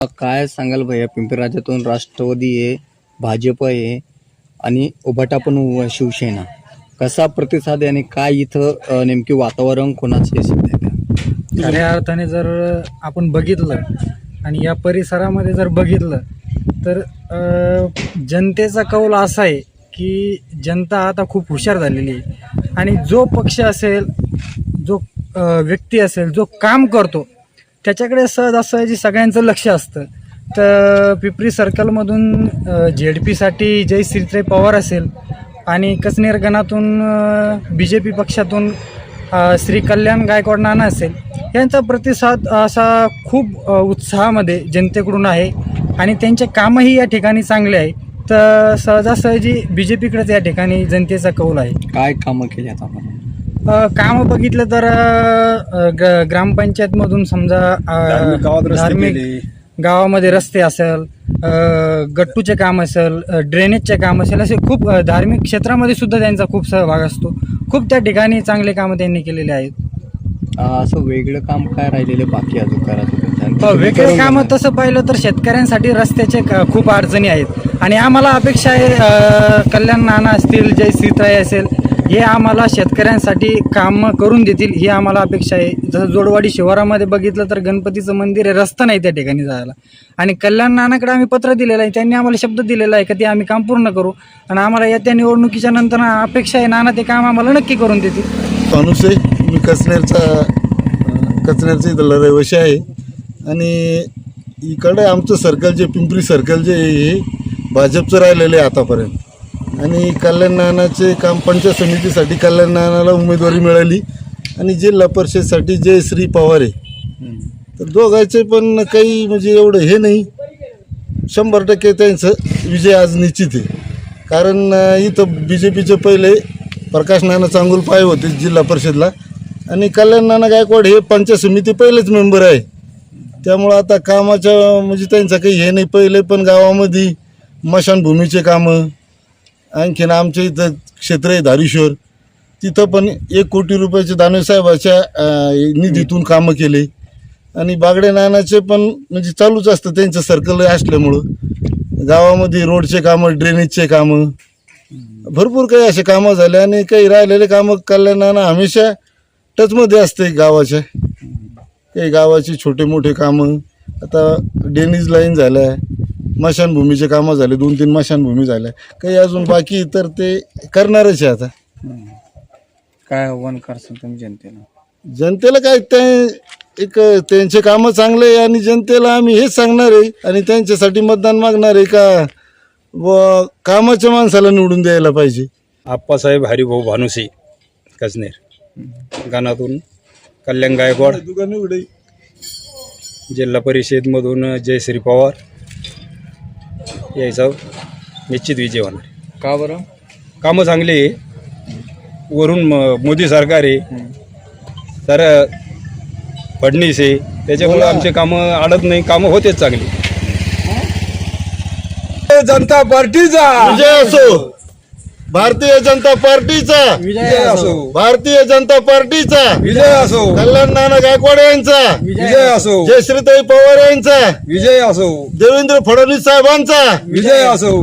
काय सांगाल भैया, पिंपरी राज्यातून राष्ट्रवादी आहे, भाजप आहे आणि उभाटा पण शिवसेना, कसा प्रतिसाद आहे आणि काय इथं नेमकी वातावरण कोणाचं आहे सध्या? खऱ्या अर्थाने जर आपण बघितलं आणि या परिसरामध्ये जर बघितलं तर जनतेचा कौल असा आहे की जनता आता खूप हुशार झालेली आहे आणि जो पक्ष असेल, जो व्यक्ती असेल, जो काम करतो त्याच्याकडे सहजासहजी सगळ्यांचं लक्ष असतं. तर पिंपरी सर्कलमधून ZP साठी जयश्रीताई पवार असेल आणि कचनेर गणातून BJP पक्षातून श्री कल्याण गायकवाड नाना असेल, यांचा प्रतिसाद असा खूप उत्साहामध्ये जनतेकडून आहे आणि त्यांचे कामही या ठिकाणी चांगले आहे. तर सहजासहजी BJPकडेच या ठिकाणी जनतेचा कौल आहे. काय कामं केली आता आपण? कामं बघितलं तर ग्रामपंचायतमधून समजा धार्मिक गावामध्ये रस्ते असेल, गट्टूचे काम असेल, ड्रेनेजचे काम असेल, असे खूप धार्मिक क्षेत्रामध्ये सुद्धा त्यांचा खूप सहभाग असतो. खूप त्या ठिकाणी चांगले कामं त्यांनी केलेले आहेत. असं वेगळं काम काय राहिलेलं बाकी अजून करायचं? वेगळे कामं तसं पाहिलं तर शेतकऱ्यांसाठी रस्त्याचे खूप अडचणी आहेत आणि आम्हाला अपेक्षा आहे कल्याण नाना असतील, जयश्रीताई असेल, हे आम्हाला शेतकऱ्यांसाठी कामं करून देतील ही आम्हाला अपेक्षा आहे. जसं जोडवाडी शिवारामध्ये बघितलं तर गणपतीचं मंदिर आहे, रस्ता नाही त्या ठिकाणी जायला आणि कल्याण नानाकडे आम्ही पत्र दिलेलं आहे, त्यांनी आम्हाला शब्द दिलेला आहे की ते आम्ही काम पूर्ण करू आणि आम्हाला येत्या निवडणुकीच्या नंतर अपेक्षा आहे नाना ते काम आम्हाला नक्की करून देतील. माणूस आहे, मी कचनेरचा इथला रहिवासी आहे आणि इकडे आमचं सर्कल जे पिंपरी सर्कल जे हे भाजपचं राहिलेलं आहे आतापर्यंत आणि कल्याण नानाचे काम पंचायत समितीसाठी कल्याण नानाला उमेदवारी मिळाली आणि जिल्हा परिषदसाठी जयश्री पवार आहे. तर दोघांचे पण काही म्हणजे एवढं हे नाही, 100% त्यांचं विजय आज निश्चित आहे. कारण इथं BJPचे पहिले प्रकाश नाना चांगुल पाय होते जिल्हा परिषदला आणि कल्याण नाना गायकवाड हे पंचायत समिती पहिलेच मेंबर आहे. त्यामुळं आता कामाच्या म्हणजे त्यांचं काही हे नाही. पहिले पण गावामध्ये मशानभूमीचे कामं, आणखीन आमच्या इथं क्षेत्र आहे धारीश्वर, तिथं पण 1 कोटी रुपयाचे दानवेसाहेबाच्या निधीतून कामं केले आणि बागडे नानाचे पण म्हणजे चालूच असतं त्यांचं सर्कल असल्यामुळं. गावामध्ये रोडचे कामं, ड्रेनेजचे कामं, भरपूर काही असे कामं झाले आणि काही राहिलेले कामं कल्याण नाना हमेशा टचमध्ये असते गावाच्या. काही गावाची छोटे मोठे कामं, आता ड्रेनेज लाईन झाल्या, मशानभूमीचे कामं झाले, 2-3 मशानभूमी झाल्या, काही अजून बाकी तर ते करणारच आहे. आता काय आव्हान करसाल तुम्ही जनतेला? जनतेला काय ते एक त्यांचे कामं चांगले आहे आणि जनतेला आम्ही हेच सांगणार आहे आणि त्यांच्यासाठी मतदान मागणार आहे का व कामाच्या माणसाला निवडून द्यायला पाहिजे. आप्पासाहेब हरिभाऊ भानुसे, कचनेर गाणातून कल्याण गायकवाड, जिल्हा परिषदमधून जयश्री पवार, यायचा निश्चित विजय होणार. का बरं? कामं चांगली आहे, वरून मोदी सरकार आहे, तर फडणवीस आहे, त्याच्यामुळे आमचे कामं अडत नाही, कामं होतेच चांगली. जनता पार्टीचा विजय असो, भारतीय जनता पार्टीचा विजय असो, भारतीय जनता पार्टीचा विजय असो, कल्याण नाना गायकवाड यांचा विजय असो, जयश्रीताई पवार यांचा विजय असो, देवेंद्र फडणवीस साहेबांचा विजय असो.